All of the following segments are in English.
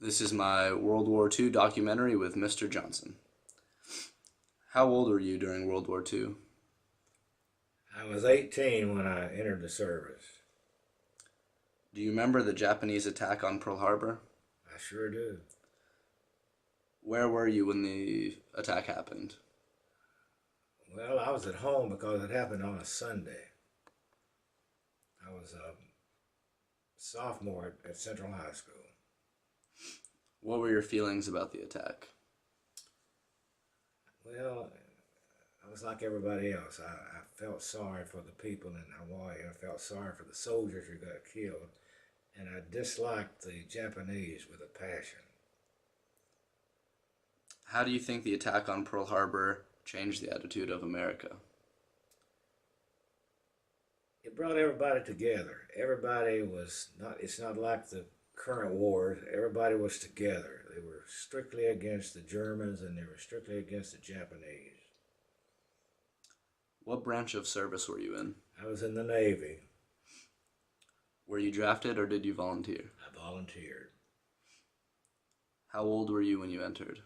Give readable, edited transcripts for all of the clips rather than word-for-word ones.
This is my World War II documentary with Mr. Johnson. How old were you during World War II? I was 18 when I entered the service. Do you remember the Japanese attack on Pearl Harbor? I sure do. Where were you when the attack happened? Well, I was at home because it happened on a Sunday. I was a sophomore at Central High School. What were your feelings about the attack? Well, I was like everybody else. I felt sorry for the people in Hawaii. I felt sorry for the soldiers who got killed. And I disliked the Japanese with a passion. How do you think the attack on Pearl Harbor changed the attitude of America? It brought everybody together. Everybody was not, it's not like the current wars. Everybody was together. They were strictly against the Germans and they were strictly against the Japanese. What branch of service were you in? I was in the Navy. Were you drafted or did you volunteer? I volunteered. How old were you when you entered?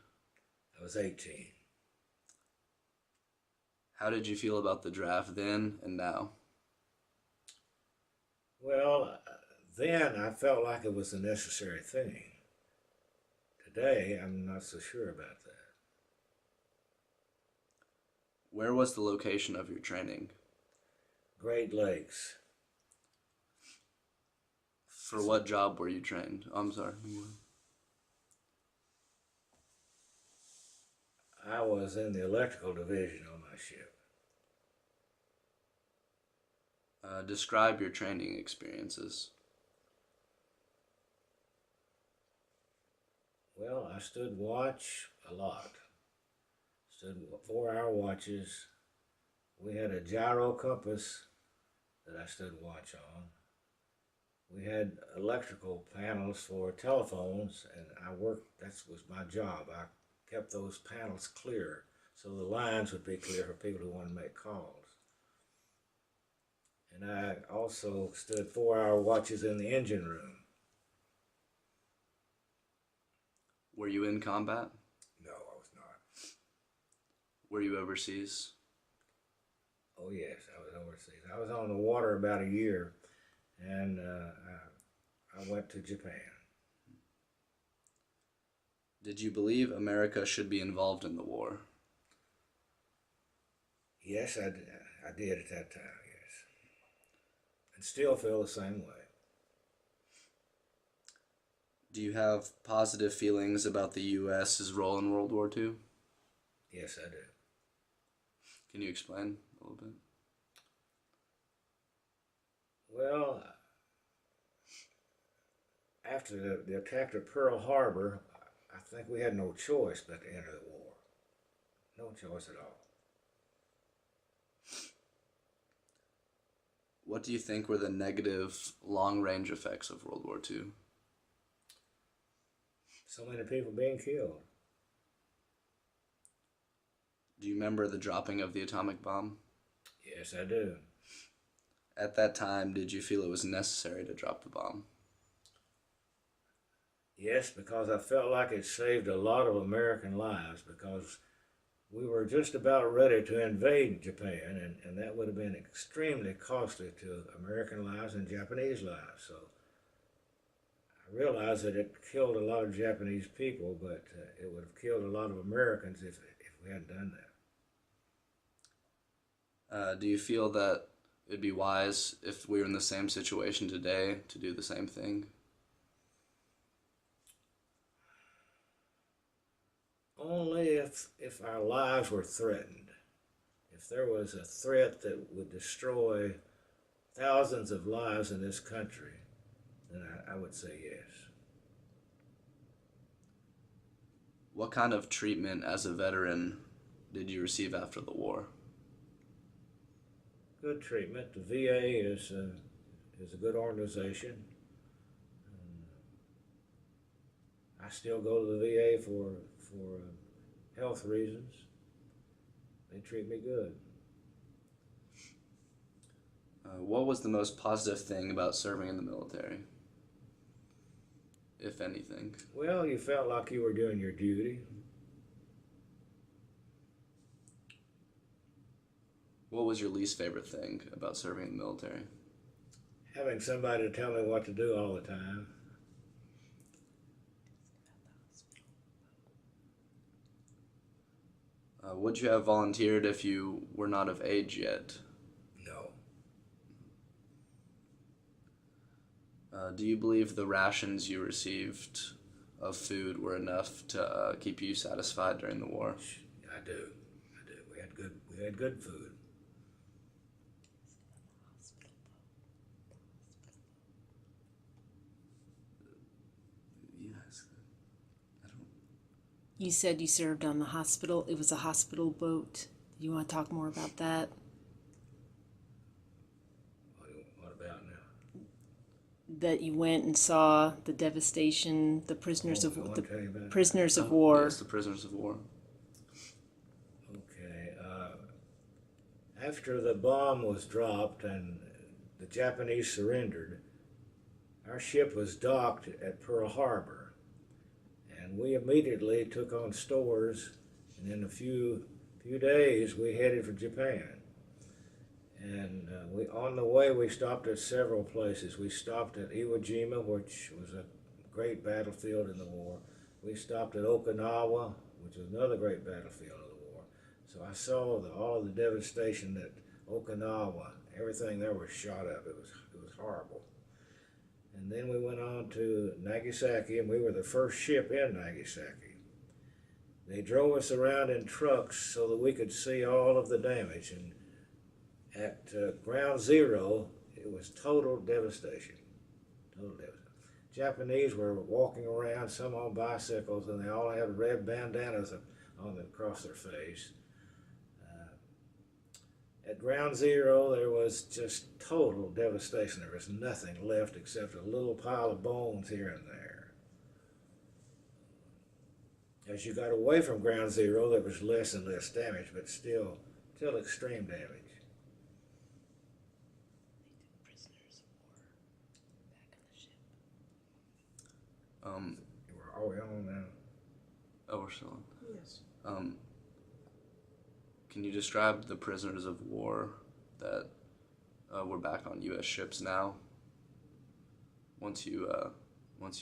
I was 18. How did you feel about the draft then and now? Well, then I felt like it was a necessary thing. Today, I'm not so sure about that. Where was the location of your training? Great Lakes. For what job were you trained? I'm sorry. I was in the electrical division on my ship. Describe your training experiences. Well, I stood watch a lot. Stood 4-hour watches. We had a gyro compass that I stood watch on. We had electrical panels for telephones, and that was my job. I kept those panels clear so the lines would be clear for people who wanted to make calls. And I also stood 4-hour watches in the engine room. Were you in combat? No, I was not. Were you overseas? Oh yes, I was overseas. I was on the water about a year, and I went to Japan. Did you believe America should be involved in the war? Yes, I did at that time, yes. And still feel the same way. Do you have positive feelings about the U.S.'s role in World War II? Yes, I do. Can you explain a little bit? Well, after the attack of Pearl Harbor, I think we had no choice but to enter the war. No choice at all. What do you think were the negative long-range effects of World War II? So many people being killed. Do you remember the dropping of the atomic bomb? Yes, I do. At that time, did you feel it was necessary to drop the bomb? Yes, because I felt like it saved a lot of American lives because we were just about ready to invade Japan, and that would have been extremely costly to American lives and Japanese lives. So I realized that it killed a lot of Japanese people, but it would have killed a lot of Americans if we hadn't done that. Do you feel that it'd be wise if we were in the same situation today to do the same thing? Only if our lives were threatened. If there was a threat that would destroy thousands of lives in this country, then I would say yes. What kind of treatment as a veteran did you receive after the war? Good treatment. The VA is a good organization. I still go to the VA for health reasons. They treat me good. What was the most positive thing about serving in the military? if anything? Well, you felt like you were doing your duty. What was your least favorite thing about serving in the military? Having somebody to tell me what to do all the time. Would you have volunteered if you were not of age yet? No. Do you believe the rations you received of food were enough to keep you satisfied during the war? I do. We had good food. Yes. I don't. You said you served on the hospital. It was a hospital boat. Do you want to talk more about that? What about now? That you went and saw the devastation, the prisoners of war. Yes, the prisoners of war. Okay. After the bomb was dropped and the Japanese surrendered, our ship was docked at Pearl Harbor, and we immediately took on stores, and in a few days we headed for Japan. And on the way we stopped at several places. We stopped at Iwo Jima, which was a great battlefield in the war. We stopped at Okinawa, which was another great battlefield of the war. So I saw all of the devastation that Okinawa, everything there was shot up. It was horrible. And then we went on to Nagasaki, and we were the first ship in Nagasaki. They drove us around in trucks so that we could see all of the damage. And at ground zero, it was total devastation. Total devastation. Japanese were walking around, some on bicycles, and they all had red bandanas across their face. At ground zero, there was just total devastation. There was nothing left except a little pile of bones here and there. As you got away from ground zero, there was less and less damage, but still extreme damage. Are we on now? Oh, we're still on. Yes. Can you describe the prisoners of war that were back on U.S. ships now? Once you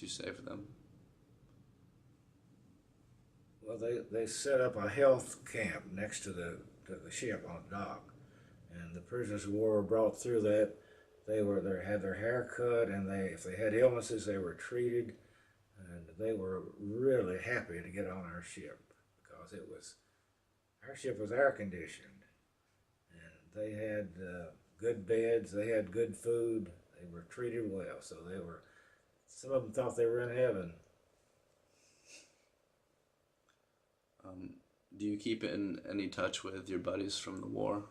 saved them. Well, they set up a health camp next to the ship on dock, and the prisoners of war were brought through that. They had their hair cut, and if they had illnesses, they were treated, and they were really happy to get on our ship because our ship was air conditioned, and they had good beds, they had good food, they were treated well, so some of them thought they were in heaven. Do you keep in any touch with your buddies from the war?